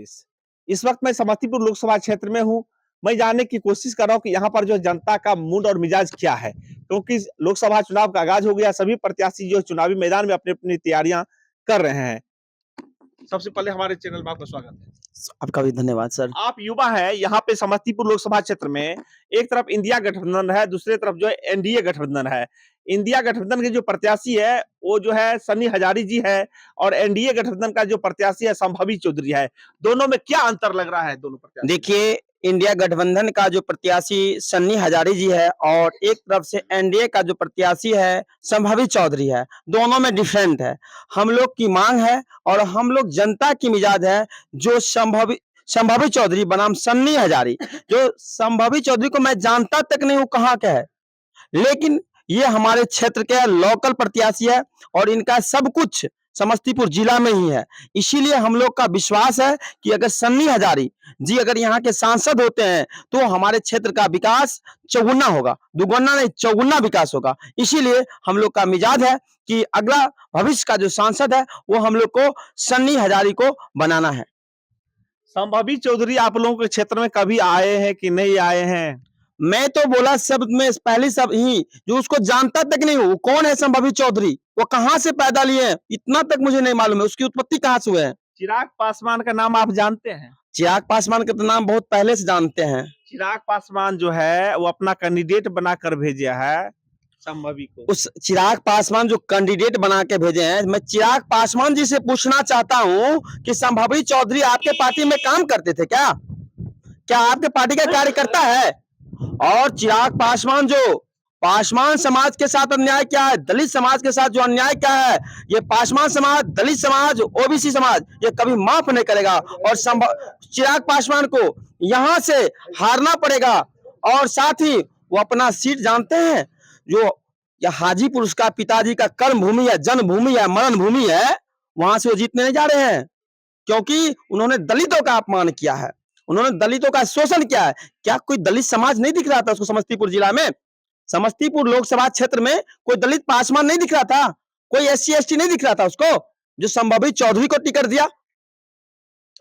2024। इस वक्त मैं समस्तीपुर लोकसभा क्षेत्र में हूं। मैं जानने की कोशिश कर रहा हूं कि यहाँ पर जो जनता का मूड और मिजाज क्या है, क्योंकि लोकसभा चुनाव का आगाज हो गया। सभी प्रत्याशी जो चुनावी मैदान में अपनी अपनी तैयारियां कर रहे हैं। सबसे पहले हमारे चैनल में आपका स्वागत है। आपका भी धन्यवाद सर। आप युवा है, यहाँ पे समस्तीपुर लोकसभा क्षेत्र में एक तरफ इंडिया गठबंधन है, दूसरी तरफ जो है एनडीए गठबंधन है। इंडिया गठबंधन के जो प्रत्याशी है वो जो है सन्नी हजारी जी है, और एनडीए गठबंधन का जो प्रत्याशी है संभवी चौधरी है। दोनों में क्या अंतर लग रहा है दोनों प्रत्याशी? देखिए, इंडिया गठबंधन का जो प्रत्याशी सन्नी हजारी जी है और एक तरफ से एनडीए का जो प्रत्याशी है संभवी चौधरी है, दोनों में डिफरेंट है। हम लोग की मांग है और हम लोग जनता की मिजाज है जो संभवी चौधरी बनाम सन्नी हजारी, जो संभवी चौधरी को मैं जानता तक नहीं हूँ कहाँ का है, लेकिन ये हमारे क्षेत्र के लोकल प्रत्याशी है और इनका सब कुछ समस्तीपुर जिला में ही है। इसीलिए हम लोग का विश्वास है कि अगर सन्नी हजारी जी अगर यहाँ के सांसद होते हैं तो हमारे क्षेत्र का विकास चौगुना होगा, दुगुना नहीं चौगुना विकास होगा। इसीलिए हम लोग का मिजाज है कि अगला भविष्य का जो सांसद है वो हम लोग को सन्नी हजारी को बनाना है। संभवी चौधरी आप लोगों के क्षेत्र में कभी आए हैं कि नहीं आए हैं? मैं तो बोला शब्द में पहली सब ही जो उसको जानता तक नहीं हूँ, कौन है संभवी चौधरी, वो कहाँ से पैदा लिए हैं, इतना तक मुझे नहीं मालूम है, उसकी उत्पत्ति कहाँ से हुए है। चिराग पासवान का नाम आप जानते हैं? चिराग पासवान का तो नाम बहुत पहले से जानते हैं। चिराग पासवान जो है वो अपना कैंडिडेट बनाकर भेजा है संभवी को। उस चिराग पासवान जो कैंडिडेट बना के भेजे हैं, मैं चिराग पासवान जी से पूछना चाहता हूँ कि संभवी चौधरी आपके पार्टी में काम करते थे क्या? क्या आपके पार्टी का कार्यकर्ता है? और चिराग पासवान जो पासवान समाज के साथ अन्याय क्या है, दलित समाज के साथ जो अन्याय क्या है, ये पासवान समाज, दलित समाज, ओबीसी समाज ये कभी माफ नहीं करेगा। और चिराग पासवान को यहाँ से हारना पड़ेगा। और साथ ही वो अपना सीट जानते हैं, जो या हाजीपुर उसका पिताजी का कर्म भूमि है, जन्म भूमि है, मरण भूमि है, वहां से वो जीतने नहीं जा रहे हैं, क्योंकि उन्होंने दलितों का अपमान किया है, उन्होंने दलितों का शोषण किया है। क्या कोई दलित समाज नहीं दिख रहा था उसको समस्तीपुर जिला में? समस्तीपुर लोकसभा क्षेत्र में कोई दलित पासवान नहीं दिख रहा था, कोई एससी एसटी नहीं दिख रहा था उसको, जो संभवी चौधरी को टिकट दिया।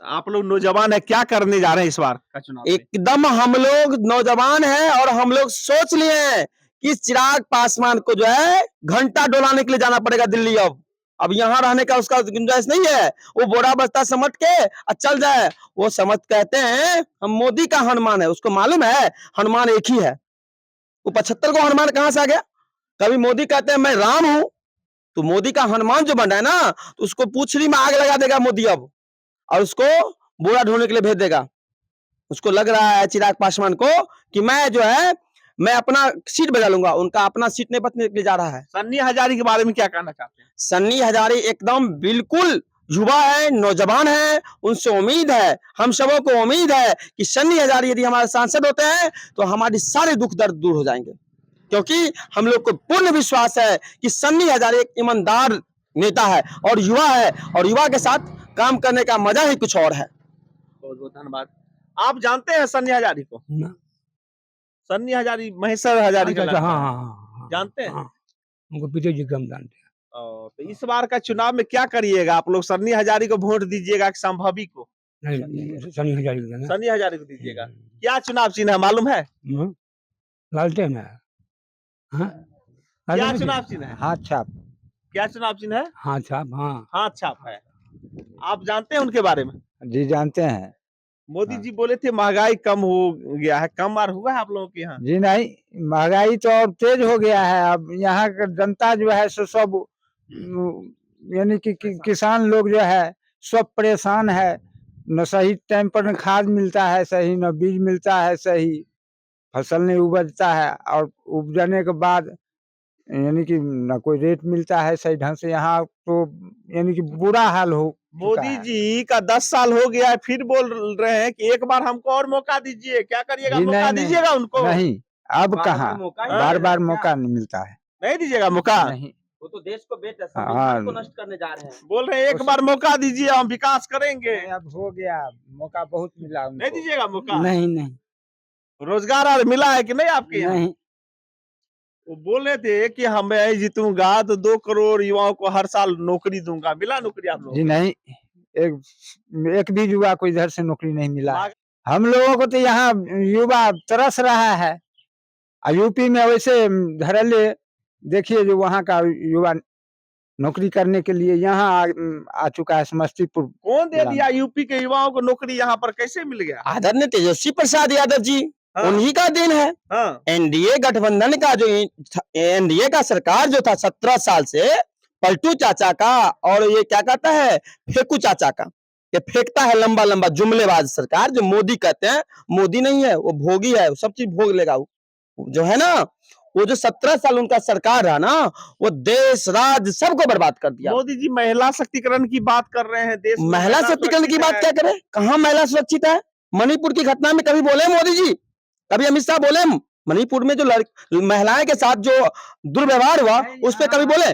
आप लोग नौजवान है, क्या करने जा रहे हैं इस बार का चुनाव? एकदम हम लोग नौजवान हैं और हम लोग सोच लिए हैं कि चिराग पासवान को जो है घंटा डोलाने के लिए जाना पड़ेगा दिल्ली। अब यहाँ रहने का उसका गुंजाइश नहीं है, वो बोरा बस्ता समझ के चल जाए। वो समझ कहते हैं हम मोदी का हनुमान है, उसको मालूम है हनुमान एक ही है। वो 75 को हनुमान कहां से आ गया? कभी मोदी कहते हैं मैं राम हूं, तो मोदी का हनुमान जो बन रहा है ना, तो उसको पूछड़ी में आग लगा देगा मोदी अब, और उसको बोरा ढोने के लिए भेज देगा। उसको लग रहा है चिराग पासवान को कि मैं जो है मैं अपना सीट बजा लूंगा, उनका अपना सीट नहीं बचने के लिए जा रहा है। सन्नी हजारी के बारे में क्या कहना चाहते हैं? सन्नी हजारी एकदम बिल्कुल युवा है, नौजवान है, उनसे उम्मीद है, हम सबों को उम्मीद है कि सन्नी हजारी यदि हमारे सांसद होते हैं तो हमारी सारे दुख दर्द दूर हो जाएंगे, क्योंकि हम लोग को पूर्ण विश्वास है कि सन्नी हजारी एक ईमानदार नेता है और युवा है, और युवा के साथ काम करने का मजा ही कुछ और है। बहुत बहुत धन्यवाद। आप जानते हैं सन्नी हजारी को? सन्नी हजारी महेश्वर हजारी का लड़का। हाँ, जानते हैं? उनको पिताजी कम जानते हैं। तो इस बार का चुनाव में क्या करिएगा आप लोग? सन्नी हजारी को वोट दीजिएगा कि संभवी को? नहीं, सनी हजारी को देना। सन्नी हजारी को दीजिएगा। क्या चुनाव चिन्ह है मालूम है? लालटेन है। हाँ? क्या चुनाव चिन्ह है? हाथ छाप। क्या चुनाव चिन्ह है? हाथ छाप। हाँ, हाथ छाप है। आप जानते हैं उनके बारे में? जी जानते हैं। मोदी जी बोले थे महंगाई कम हो गया है, कम बार हुआ है आप लोगों के यहाँ? जी नहीं, महंगाई तो और तेज हो गया है। अब यहाँ का जनता जो है सो सब यानी कि किसान लोग जो है सब परेशान है। न सही टाइम पर न खाद मिलता है सही, न बीज मिलता है सही, फसल नहीं उपजता है, और उपजने के बाद यानी कि न कोई रेट मिलता है सही ढंग से। यहाँ तो यानी कि बुरा हाल हो। मोदी जी का 10 साल हो गया है, फिर बोल रहे हैं कि एक बार हमको और मौका दीजिए। क्या करिएगा? मौका दीजिएगा उनको? नहीं, अब कहाँ बार बार मौका नहीं मिलता है। नहीं दीजिएगा मौका? नहीं, वो तो देश को बेच संविधान को नष्ट करने जा रहे हैं। बोल रहे हैं एक बार मौका दीजिए, हम विकास करेंगे। अब हो गया, मौका बहुत मिला उनको। नहीं दीजिएगा मौका? नहीं नहीं, रोजगार और मिला है कि नहीं आपके यहाँ? नहीं। वो बोल रहे थे कि मैं जीतूंगा तो 2 करोड़ युवाओं को हर साल नौकरी दूंगा। मिला नौकरी आप लोग? जी नहीं, एक भी युवा को इधर से नौकरी नहीं मिला है। हम लोगों को तो यहाँ युवा तरस रहा है। यूपी में वैसे धड़ल्ले देखिए जो वहाँ का युवा नौकरी करने के लिए यहाँ आ चुका है समस्तीपुर। कौन दे दिया यूपी के युवाओं को नौकरी, यहाँ पर कैसे मिल गया? आदरणीय तेजस्वी प्रसाद यादव जी, हाँ। उन्हीं का दिन है। हाँ। एनडीए गठबंधन का जो एनडीए का सरकार जो था 17 साल से, पलटू चाचा का और ये क्या कहता है फेंकू चाचा का, ये फेंकता है लंबा लंबा जुमलेबाज सरकार जो मोदी कहते हैं। मोदी नहीं है वो, भोगी है, वो सब चीज भोग लेगा। वो जो है ना, वो जो 17 साल उनका सरकार रहा ना, वो देश राज्य सबको बर्बाद कर दिया। मोदी जी महिला शक्तिकरण की बात कर रहे हैं, देश में महिला शक्तिकरण की बात क्या करें? कहाँ महिला सुरक्षित है? मणिपुर की घटना में कभी बोले मोदी जी? कभी अमित शाह बोले मणिपुर में जो महिलाएं के साथ जो दुर्व्यवहार हुआ उस पर कभी बोले?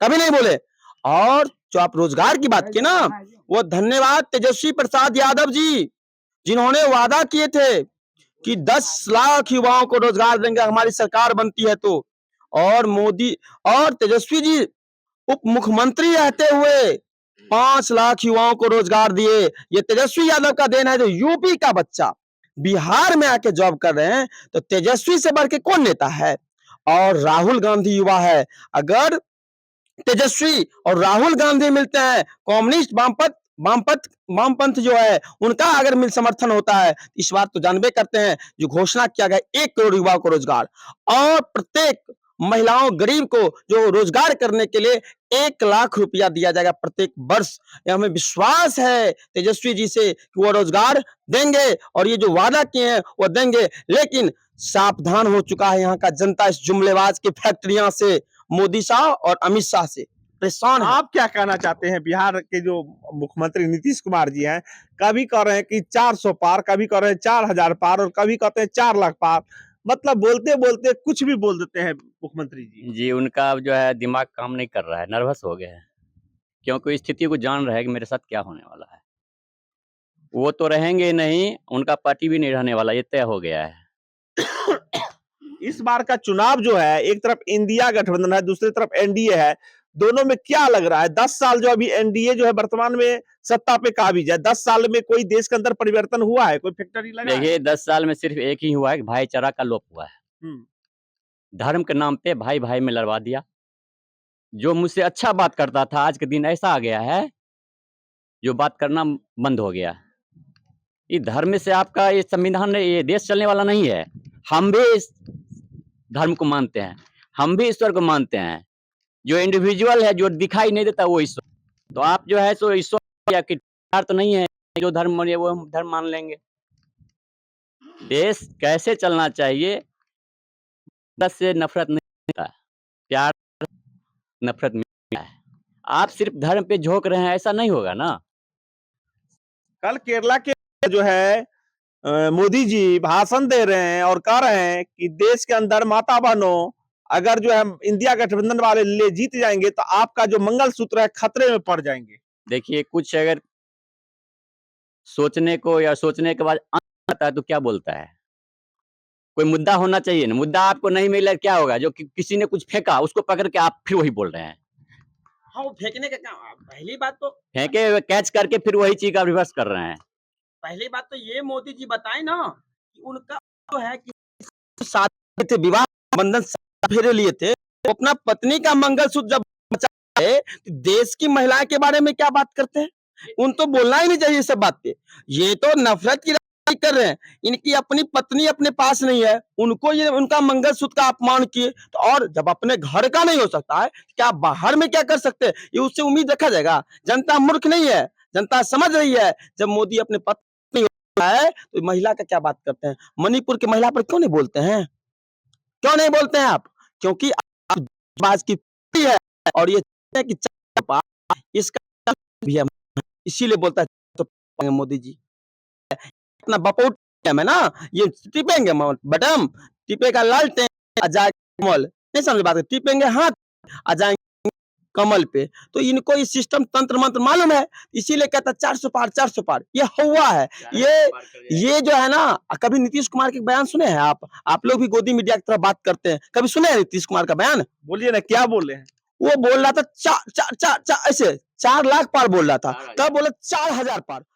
कभी नहीं बोले। और जो आप रोजगार की बात की ना, वो धन्यवाद तेजस्वी प्रसाद यादव जी, जिन्होंने वादा किए थे कि 10 लाख युवाओं को रोजगार देंगे हमारी सरकार बनती है तो। और मोदी और तेजस्वी जी उप मुख्यमंत्री रहते हुए 5 लाख युवाओं को रोजगार दिए। ये तेजस्वी यादव का देन है। जो यूपी का बच्चा बिहार में आके जॉब कर रहे हैं, तो तेजस्वी से बढ़ के कौन नेता है? और राहुल गांधी युवा है। अगर तेजस्वी और राहुल गांधी मिलते हैं, कम्युनिस्ट वामपंथ जो है उनका अगर मिल समर्थन होता है, इस बार तो जानबे करते हैं जो घोषणा किया गया 1 करोड़ युवाओं को रोजगार, और प्रत्येक महिलाओं गरीब को जो रोजगार करने के लिए 1 लाख रुपया दिया जाएगा प्रत्येक वर्ष। हमें विश्वास है तेजस्वी जी से कि वो रोजगार देंगे और ये जो वादा किए हैं वो देंगे। लेकिन सावधान हो चुका है यहाँ का जनता इस जुमलेबाज की फैक्ट्रियां से, मोदी शाह और अमित शाह से परेशान है। आप क्या कहना चाहते हैं? बिहार के जो मुख्यमंत्री नीतीश कुमार जी हैं, कभी कह रहे हैं कि 400 पार, कभी कह रहे हैं 4000 पार, और कभी कहते हैं 4 लाख पार। मतलब बोलते बोलते कुछ भी बोल देते हैं मुख्यमंत्री जी। जी, उनका अब जो है दिमाग काम नहीं कर रहा है, नर्वस हो गए हैं, क्योंकि स्थिति को जान रहे हैं कि मेरे साथ क्या होने वाला है। वो तो रहेंगे नहीं, उनका पार्टी भी नहीं रहने वाला, ये तय हो गया है। इस बार का चुनाव जो है, एक तरफ इंडिया गठबंधन है, दूसरी तरफ एनडीए है, दोनों में क्या लग रहा है? 10 साल जो अभी एनडीए जो है वर्तमान में सत्ता पे काबिज है, 10 साल में कोई देश के अंदर परिवर्तन हुआ है? कोई फैक्टरी लगा है? देखिए 10 साल में सिर्फ एक ही हुआ है कि भाईचारा का लोप हुआ है। धर्म के नाम पे भाई-भाई में लड़वा दिया। जो मुझसे अच्छा बात करता था, आज के दिन ऐसा आ गया है, जो बात करना बंद हो गया। ये धर्म से आपका ये संविधान, ये देश चलने वाला नहीं है। हम भी इस धर्म को मानते हैं, हम भी ईश्वर को मानते हैं। जो इंडिविजुअल है, जो दिखाई नहीं देता वो ईश्वर। तो आप जो है सो ईश्वर या किरदार तो नहीं है, जो धर्म मानिए वो हम धर्म मान लेंगे। देश कैसे चलना चाहिए? बस से नफरत नहीं होता, प्यार नफरत मिलता है। आप सिर्फ धर्म पे झोंक रहे हैं, ऐसा नहीं होगा ना। कल केरला के जो है मोदी जी भाषण दे रहे हैं और कह रहे हैं कि देश के अंदर माता बहनों, अगर जो है इंडिया गठबंधन वाले ले जीत जाएंगे तो आपका जो मंगलसूत्र है खतरे में पड़ जाएंगे। देखिए कुछ अगर सोचने को या सोचने के बाद आता है तो क्या बोलता है? कोई मुद्दा होना चाहिए ना। मुद्दा आपको नहीं मिला क्या होगा? जो किसी ने कुछ फेंका उसको पकड़ के आप फिर वही बोल रहे हैं। हाँ, वो फेंकने का क्या, पहली बात तो फेंके कैच करके फिर वही चीज का रिवर्स कर रहे हैं। पहली बात तो ये मोदी जी बताए ना कि उनका जो है कि शादी थे, विवाह बंधन फेरे लिए थे, वो अपना पत्नी का मंगलसूत्र जब बचाए तो देश की महिलाएं के बारे में क्या बात करते हैं? उन तो बोलना ही नहीं चाहिए सब बात पे। ये तो नफरत की राजनीति कर रहे हैं। इनकी अपनी पत्नी अपने पास नहीं है, उनको ये उनका मंगलसूत्र का अपमान किए, तो और जब अपने घर का नहीं हो सकता है, क्या बाहर में क्या कर सकते हैं? ये उससे उम्मीद रखा जाएगा? जनता मूर्ख नहीं है, जनता समझ रही है। जब मोदी अपने पत्नी है तो महिला का क्या बात करते हैं? मणिपुर की महिला पर क्यों नहीं बोलते हैं? क्यों नहीं बोलते हैं आप? क्योंकि आप बाज की है और ये है कि इसका भी है, इसीलिए बोलता है तो मोदी जी अपना बपोट में ना ये टिपेंगे बटम, टिपेगा लालटेन आ जाएगा कमल, नहीं समझ बात है, टिपेंगे हाथ आ जाएंगे कमल पे। तो इनको ये सिस्टम तंत्र मंत्र मालूम है, इसीलिए कहता 400 पार 400 पार। ये हुआ है, ये जो है ना। कभी नीतीश कुमार के बयान सुने हैं आप लोग भी गोदी मीडिया की तरह बात करते हैं, कभी सुने हैं नीतीश कुमार का बयान? बोलिए ना, क्या बोले हैं? वो बोल रहा था 4 ऐसे 4 लाख पार बोल रहा था, तब बोला 4,000 पार।